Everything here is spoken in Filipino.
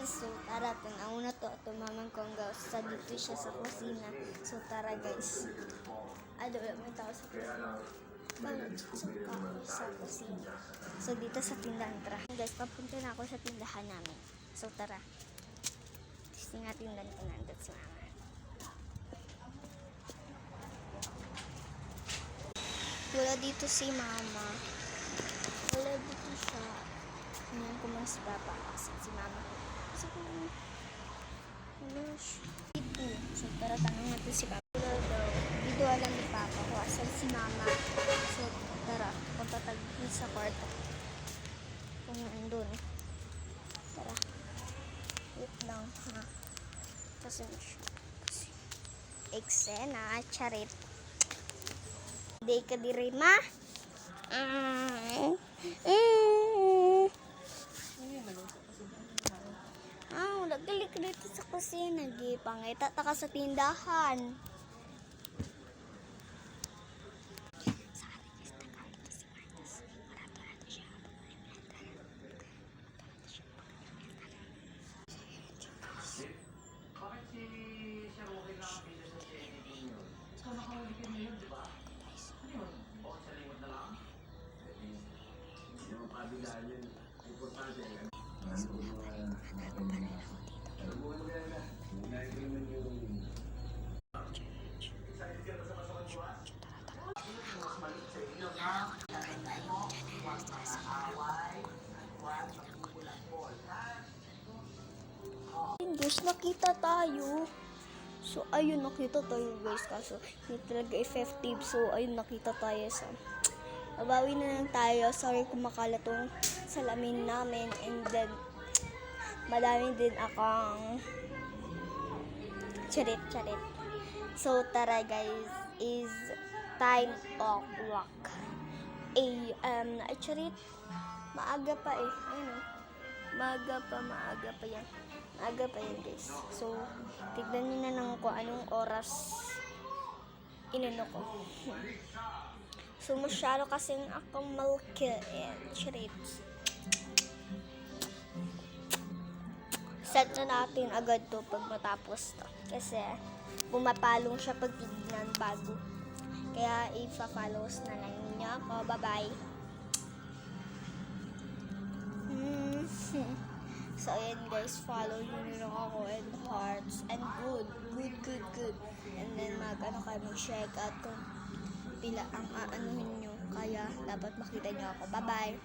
So tara, tanaw na to. Tumamang ko hanggang sa dito siya sa kusina. So tara guys. Ado, may tao sa kusina. Bawat sa kusina. So dito sa tindahan, tara. Guys, papunta na ako sa tindahan namin. So tara. Testing natin tindahan ko nandun si mama. Wala dito si mama. Wala dito siya. Ngayon ko mas papa kasi si mama. So dito. So tara, tanong natin si papa. Dito alam ni papa ko asan si mama. So tara, punta tayo sa kwarto. Kung nandun. Tara. Wait lang ha. Kasi eksena, charit. Hindi ka diri ma. Nagdali ka dito sa kusina. Pangita ta ka sa tindahan. Guys, nakita tayo. So, ayun, nakita tayo guys. Kaso, hindi talaga effective. So, ayun, nakita tayo sa... Mabawi na lang tayo. Sorry kung makalat tong salamin namin. And then, madami din akong charit. So, tara guys. Is time o'clock. Charit. Maaga pa eh. Ayun, maaga pa yan. Aga pa yun guys. So, tignan nyo na lang kung anong oras inano ko. So, masyado kasing akong malaki and treats. Set na natin agad to pag matapos to. Kasi, pumapalong siya pag tignan bago. Kaya, ipa-follows na lang ninyo ako. Bye-bye. So, ayan guys, follow nyo lang ako and hearts and good. And then kayo mag-check out kung pila ang aanuhin nyo. Kaya, dapat makita nyo ako. Bye-bye!